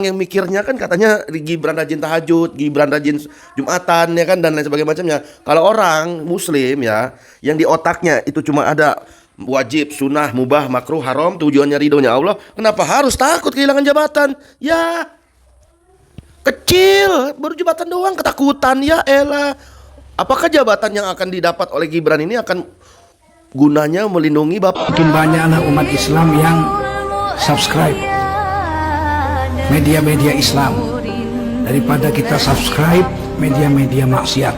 Yang mikirnya kan katanya Gibran rajin tahajud, Gibran rajin Jumatan ya kan dan lain sebagainya macamnya. Kalau orang Muslim ya, yang di otaknya itu cuma ada wajib, sunnah, mubah, makruh, haram, tujuannya ridhonya Allah, kenapa harus takut kehilangan jabatan? Ya kecil, baru jabatan doang ketakutan ya elah. Apakah jabatan yang akan didapat oleh Gibran ini akan gunanya melindungi Bapak? Makin banyak anak umat Islam yang subscribe media-media Islam daripada kita subscribe media-media maksiat.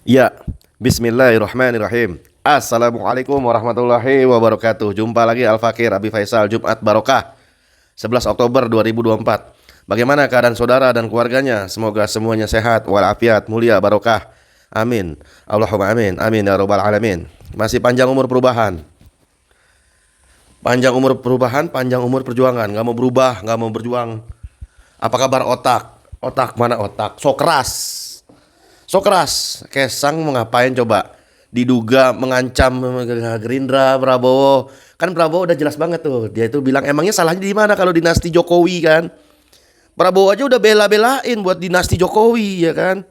Ya, bismillahirrahmanirrahim. Assalamualaikum warahmatullahi wabarakatuh. Jumpa lagi Al-Fakir Abi Faisal, Jumat Barokah 11 Oktober 2024. Bagaimana keadaan saudara dan keluarganya? Semoga semuanya sehat, walafiat, mulia, barokah. Amin. Allahumma amin. Amin ya rabbal alamin. Masih panjang umur perubahan. Panjang umur perubahan, panjang umur perjuangan. Gak mau berubah, gak mau berjuang. Apa kabar otak? Otak mana otak? So keras. So keras. Kesang mau ngapain coba? Diduga mengancam Gerindra, Prabowo. Kan Prabowo udah jelas banget tuh. Dia itu bilang emangnya salahnya di mana kalau dinasti Jokowi kan? Prabowo aja udah bela-belain buat dinasti Jokowi ya kan?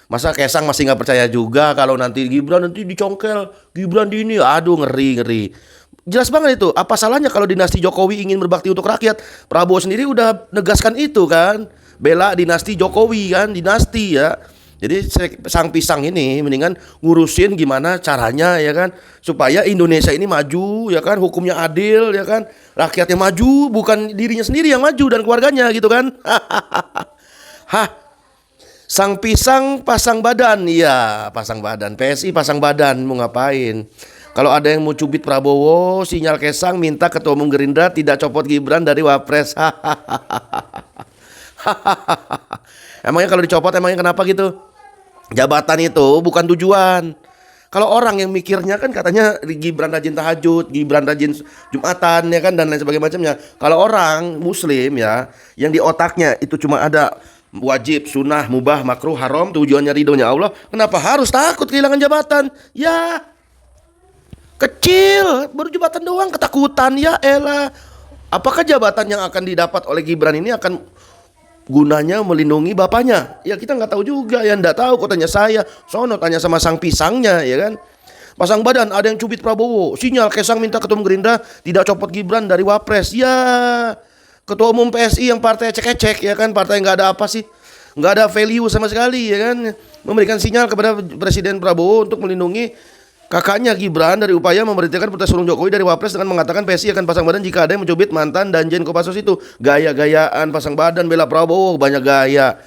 Masa Kesang masih nggak percaya juga kalau nanti Gibran nanti dicongkel, Gibran di ini, aduh ngeri. Jelas banget itu. Apa salahnya kalau dinasti Jokowi ingin berbakti untuk rakyat? Prabowo sendiri udah negaskan itu kan, bela dinasti Jokowi kan, dinasti ya. Jadi sang pisang ini mendingan ngurusin gimana caranya ya kan, supaya Indonesia ini maju ya kan, hukumnya adil ya kan, rakyatnya maju, bukan dirinya sendiri yang maju dan keluarganya gitu kan. Hah. Sang pisang pasang badan, iya pasang badan. PSI pasang badan, mau ngapain? Kalau ada yang mau cubit Prabowo, sinyal Kesang minta Ketua Umum Gerindra tidak copot Gibran dari Wapres. Emangnya kalau dicopot emangnya kenapa gitu? Jabatan itu bukan tujuan. Kalau orang yang mikirnya kan katanya Gibran rajin tahajud, Gibran rajin Jumatan ya kan dan lain sebagainya macamnya. Kalau orang Muslim ya, yang di otaknya itu cuma ada wajib, sunnah, mubah, makruh, haram, tujuannya ridhonya Allah, kenapa harus takut kehilangan jabatan? Ya kecil, baru jabatan doang ketakutan ya elah. Apakah jabatan yang akan didapat oleh Gibran ini akan gunanya melindungi bapaknya? Ya kita nggak tahu juga, ya nggak tahu. Kok tanya saya, sono tanya sama sang pisangnya ya kan. Pasang badan, ada yang cubit Prabowo, sinyal Kesang minta Ketua Umum Gerindra tidak copot Gibran dari Wapres. Ya Ketua Umum PSI yang partai ecek-ecek ya kan, partai nggak ada apa sih, nggak ada value sama sekali ya kan, memberikan sinyal kepada Presiden Prabowo untuk melindungi kakaknya Gibran dari upaya memberhentikan Putra Sulung Jokowi dari Wapres dengan mengatakan PSI akan pasang badan jika ada yang mencubit mantan Danjen Kopassus itu. Gaya-gayaan, pasang badan bela Prabowo, banyak gaya.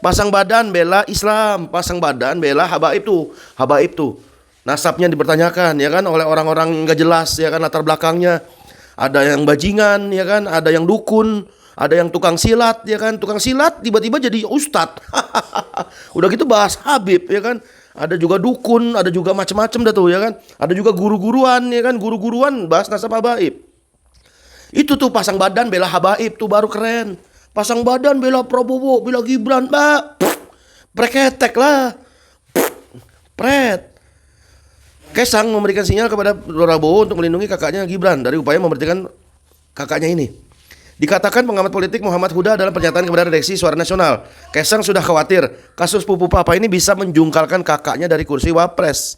Pasang badan bela Islam, pasang badan bela habaib tuh. Nasabnya dipertanyakan ya kan oleh orang-orang nggak jelas ya kan, latar belakangnya. Ada yang bajingan ya kan, ada yang dukun, ada yang tukang silat ya kan, tukang silat tiba-tiba jadi ustadz. Udah gitu bahas Habib ya kan. Ada juga dukun, ada juga macam-macam dah tuh ya kan. Ada juga guru-guruan ya kan, guru-guruan bahas nasab habaib. Itu tuh pasang badan bela habaib tuh baru keren. Pasang badan bela Prabowo, bela Gibran, Mbak. Preketek lah. Pret. Kesang memberikan sinyal kepada Prabowo untuk melindungi kakaknya Gibran dari upaya memberhentikan kakaknya ini. Dikatakan pengamat politik Muhammad Huda dalam pernyataan kepada redaksi Suara Nasional, Kesang sudah khawatir kasus pupu papa ini bisa menjungkalkan kakaknya dari kursi Wapres.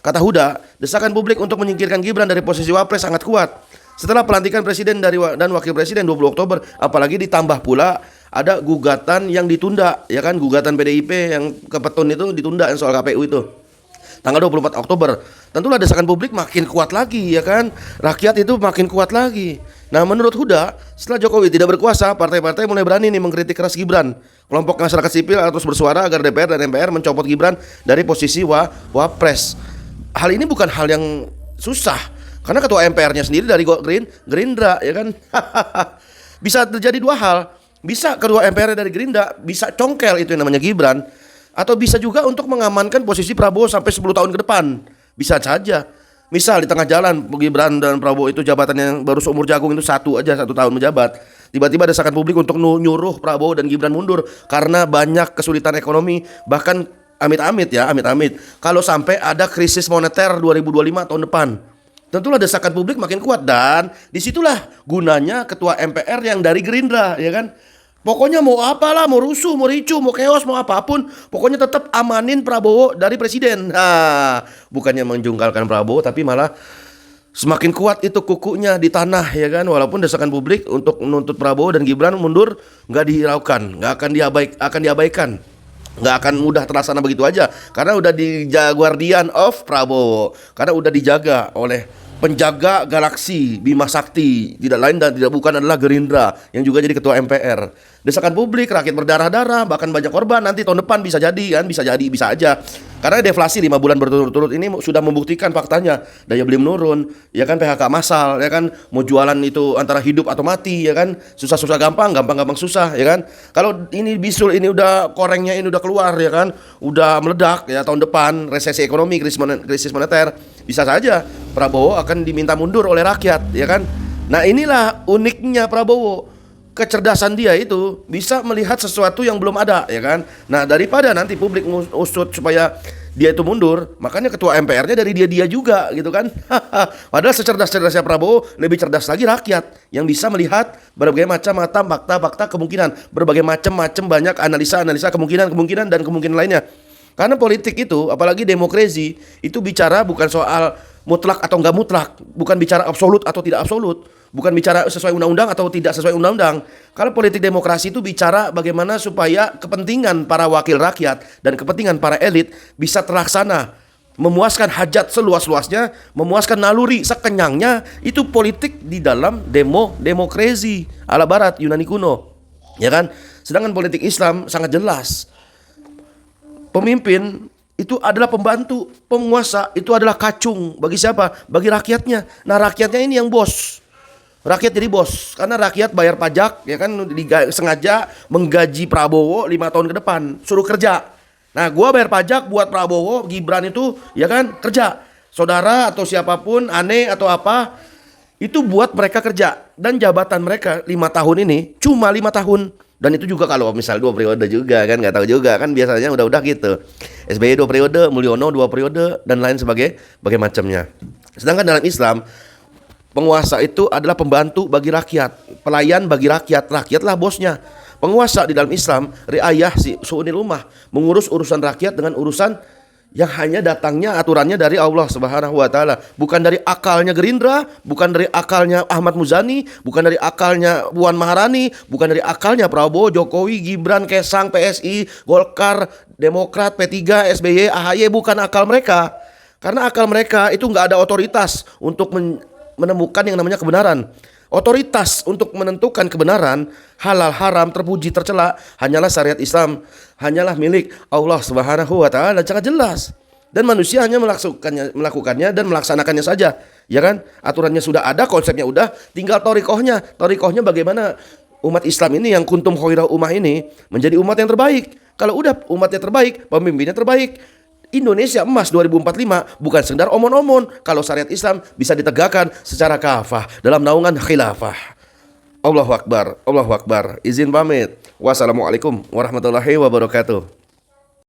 Kata Huda, desakan publik untuk menyingkirkan Gibran dari posisi Wapres sangat kuat. Setelah pelantikan presiden dan wakil presiden 20 Oktober, apalagi ditambah pula ada gugatan yang ditunda, ya kan, gugatan PDIP yang ke Petun itu ditunda yang soal KPU itu. Tanggal 24 Oktober. Tentulah desakan publik makin kuat lagi ya kan. Rakyat itu makin kuat lagi. Nah menurut Huda, setelah Jokowi tidak berkuasa, partai-partai mulai berani nih mengkritik keras Gibran. Kelompok masyarakat sipil harus bersuara agar DPR dan MPR mencopot Gibran dari posisi Wapres. Hal ini bukan hal yang susah, karena ketua MPR-nya sendiri dari Gerindra ya kan. Bisa terjadi dua hal. Bisa ketua MPR dari Gerindra bisa congkel itu yang namanya Gibran, atau bisa juga untuk mengamankan posisi Prabowo sampai 10 tahun ke depan. Bisa saja. Misal di tengah jalan Gibran dan Prabowo itu jabatan yang baru seumur jagung itu satu tahun menjabat. Tiba-tiba desakan publik untuk nyuruh Prabowo dan Gibran mundur karena banyak kesulitan ekonomi. Bahkan amit-amit kalau sampai ada krisis moneter 2025 tahun depan. tentulah desakan publik makin kuat, dan disitulah gunanya ketua MPR yang dari Gerindra, ya kan. Pokoknya mau apalah, mau rusuh, mau ricuh, mau chaos, mau apapun, pokoknya tetap amanin Prabowo dari presiden. Nah, bukannya menjungkalkan Prabowo, tapi malah semakin kuat itu kukunya di tanah, ya kan. Walaupun desakan publik untuk menuntut Prabowo dan Gibran mundur nggak dihiraukan, nggak akan diabaikan. Nggak akan mudah terlaksana begitu aja, karena udah di guardian of Prabowo, karena udah dijaga oleh penjaga galaksi Bima Sakti, tidak lain dan tidak bukan adalah Gerindra yang juga jadi ketua MPR. Desakan publik, rakyat berdarah-darah, bahkan banyak korban nanti tahun depan bisa jadi kan, bisa aja. Karena deflasi 5 bulan berturut-turut ini sudah membuktikan faktanya, daya beli menurun, ya kan, PHK massal, ya kan, mau jualan itu antara hidup atau mati, ya kan, susah-susah gampang susah, ya kan. Kalau ini bisul ini udah korengnya ini udah keluar, ya kan, udah meledak ya tahun depan, resesi ekonomi, krisis moneter, bisa saja Prabowo akan diminta mundur oleh rakyat, ya kan. Nah, inilah uniknya Prabowo. Kecerdasan dia itu bisa melihat sesuatu yang belum ada, ya kan. Nah, daripada nanti publik usut supaya dia itu mundur, makanya ketua MPR-nya dari dia juga gitu kan. Padahal secerdas-cerdasnya Prabowo, lebih cerdas lagi rakyat yang bisa melihat berbagai macam fakta-fakta kemungkinan, berbagai macam banyak analisa kemungkinan dan kemungkinan lainnya. Karena politik itu, apalagi demokrasi, itu bicara bukan soal mutlak atau enggak mutlak, bukan bicara absolut atau tidak absolut, bukan bicara sesuai undang-undang atau tidak sesuai undang-undang. Kalau politik demokrasi itu bicara bagaimana supaya kepentingan para wakil rakyat dan kepentingan para elit bisa terlaksana, memuaskan hajat seluas-luasnya, memuaskan naluri sekenyangnya. Itu politik di dalam demokrasi ala barat Yunani kuno, ya kan. Sedangkan politik Islam sangat jelas. Pemimpin itu adalah pembantu, penguasa itu adalah kacung. Bagi siapa? Bagi rakyatnya. Nah, rakyatnya ini yang bos. Rakyat jadi bos, karena rakyat bayar pajak, ya kan, sengaja menggaji Prabowo 5 tahun ke depan, suruh kerja. Nah, gua bayar pajak buat Prabowo, Gibran itu, ya kan, kerja. Saudara atau siapapun, aneh atau apa, itu buat mereka kerja. Dan jabatan mereka 5 tahun ini cuma 5 tahun. Dan itu juga kalau misal 2 periode juga kan, nggak tahu juga kan, biasanya udah gitu. SBY 2 periode, Mulyono 2 periode, dan lain bagai macamnya. Sedangkan dalam Islam, penguasa itu adalah pembantu bagi rakyat, pelayan bagi rakyat, rakyatlah bosnya. Penguasa di dalam Islam, riayah su'unil ummah, mengurus urusan rakyat dengan urusan yang hanya datangnya aturannya dari Allah Subhanahu wa taala, bukan dari akalnya Gerindra, bukan dari akalnya Ahmad Muzani, bukan dari akalnya Puan Maharani, bukan dari akalnya Prabowo, Jokowi, Gibran, Kaesang, PSI, Golkar, Demokrat, P3, SBY, AHY, bukan akal mereka. Karena akal mereka itu nggak ada otoritas untuk menemukan yang namanya kebenaran. Otoritas untuk menentukan kebenaran, halal, haram, terpuji, tercela, hanyalah syariat Islam, hanyalah milik Allah Subhanahu wa taala, sangat jelas. Dan manusia hanya melakukannya dan melaksanakannya saja, ya kan? Aturannya sudah ada, konsepnya udah, tinggal torikohnya. Torikohnya bagaimana umat Islam ini yang kuntum khairul ummah ini menjadi umat yang terbaik. Kalau udah umatnya terbaik, pemimpinnya terbaik, Indonesia emas 2045 bukan sekedar omon-omon kalau syariat Islam bisa ditegakkan secara kafah dalam naungan khilafah. Allahu Akbar, Allahu Akbar. Izin pamit. Wassalamualaikum warahmatullahi wabarakatuh.